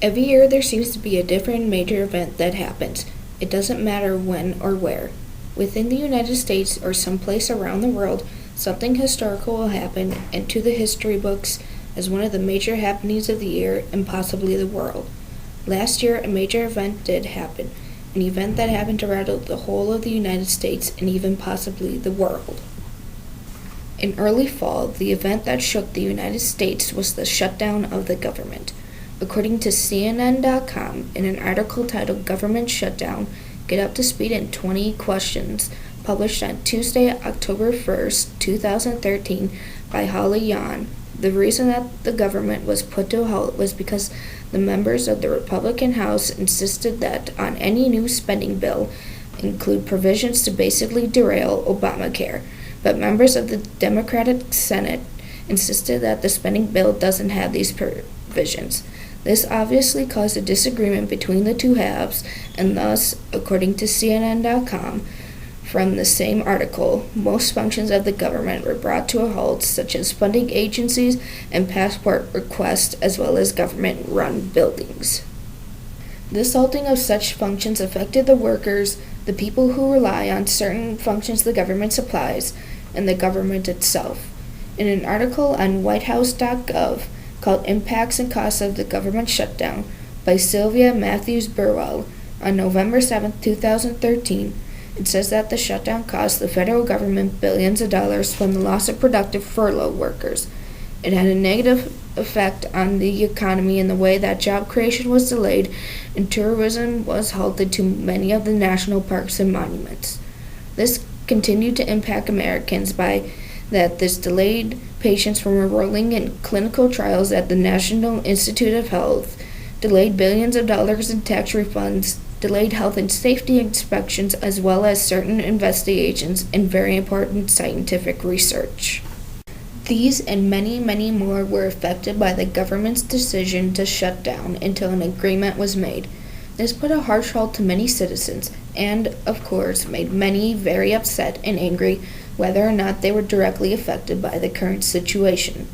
Every year there seems to be a different major event that happens. It doesn't matter when or where. Within the United States or someplace around the world, something historical will happen into the history books as one of the major happenings of the year and possibly the world. Last year, a major event did happen, an event that happened to rattle the whole of the United States and even possibly the world. In early fall, the event that shook the United States was the shutdown of the government. According to CNN.com, in an article titled Government Shutdown, Get Up to Speed in 20 Questions, published on Tuesday, October 1st, 2013, by Holly Yan, the reason that the government was put to a halt was because the members of the Republican House insisted that on any new spending bill include provisions to basically derail Obamacare, but members of the Democratic Senate insisted that the spending bill doesn't have these provisions. This obviously caused a disagreement between the two halves, and thus, according to CNN.com, from the same article, most functions of the government were brought to a halt, such as funding agencies and passport requests, as well as government-run buildings. This halting of such functions affected the workers, the people who rely on certain functions the government supplies, and the government itself. In an article on whitehouse.gov called Impacts and Costs of the Government Shutdown by Sylvia Matthews Burwell on November 7, 2013, it says that the shutdown cost the federal government billions of dollars from the loss of productive furlough workers. It had a negative effect on the economy in the way that job creation was delayed and tourism was halted to many of the national parks and monuments. This continued to impact Americans by that this delayed patients from enrolling in clinical trials at the National Institute of Health, delayed billions of dollars in tax refunds, delayed health and safety inspections, as well as certain investigations and very important scientific research. These and many, many more were affected by the government's decision to shut down until an agreement was made. This put a harsh halt to many citizens and, of course, made many very upset and angry whether or not they were directly affected by the current situation.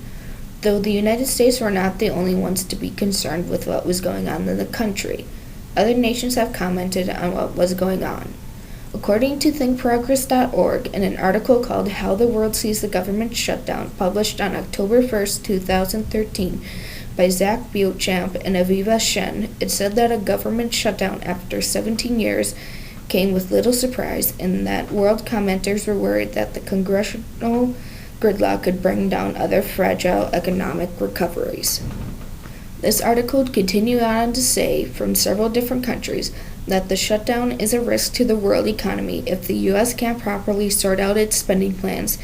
Though the United States were not the only ones to be concerned with what was going on in the country. Other nations have commented on what was going on. According to thinkprogress.org, in an article called How the World Sees the Government Shutdown, published on October 1st, 2013, by Zach Beauchamp and Aviva Shen, it said that a government shutdown after 17 years came with little surprise, and that world commenters were worried that the congressional gridlock could bring down other fragile economic recoveries. This article continued on to say, from several different countries, that the shutdown is a risk to the world economy if the U.S. can't properly sort out its spending plans,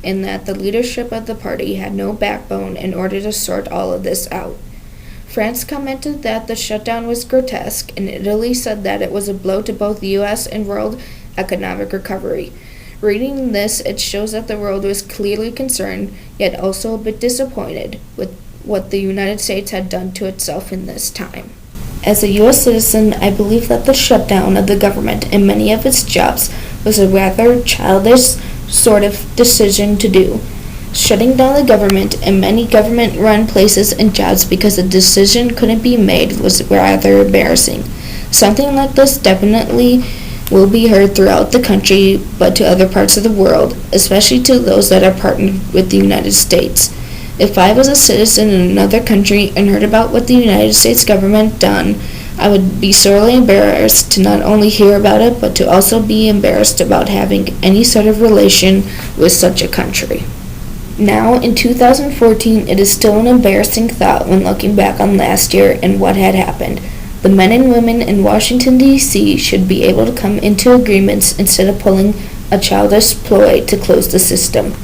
and that the leadership of the party had no backbone in order to sort all of this out. France commented that the shutdown was grotesque, and Italy said that it was a blow to both U.S. and world economic recovery. Reading this, it shows that the world was clearly concerned, yet also a bit disappointed with what the United States had done to itself in this time. As a U.S. citizen, I believe that the shutdown of the government and many of its jobs was a rather childish sort of decision to do. Shutting down the government and many government-run places and jobs because a decision couldn't be made was rather embarrassing. Something like this definitely will be heard throughout the country, but to other parts of the world, especially to those that are partnered with the United States. If I was a citizen in another country and heard about what the United States government done, I would be sorely embarrassed to not only hear about it, but to also be embarrassed about having any sort of relation with such a country. Now, in 2014, it is still an embarrassing thought when looking back on last year and what had happened. The men and women in Washington, D.C. should be able to come into agreements instead of pulling a childish ploy to close the system.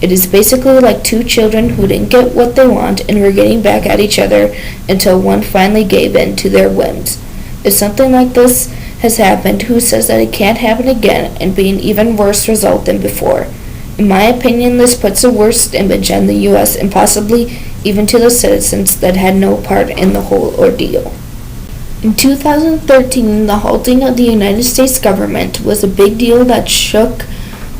It is basically like two children who didn't get what they want and were getting back at each other until one finally gave in to their whims. If something like this has happened, who says that it can't happen again and be an even worse result than before? In my opinion, this puts a worse image on the U.S. and possibly even to the citizens that had no part in the whole ordeal. In 2013, the halting of the United States government was a big deal that shook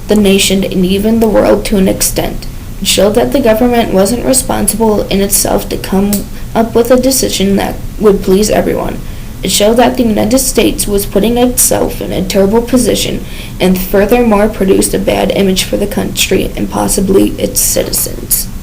the nation and even the world to an extent. It showed that the government wasn't responsible in itself to come up with a decision that would please everyone. It showed that the United States was putting itself in a terrible position and furthermore produced a bad image for the country and possibly its citizens.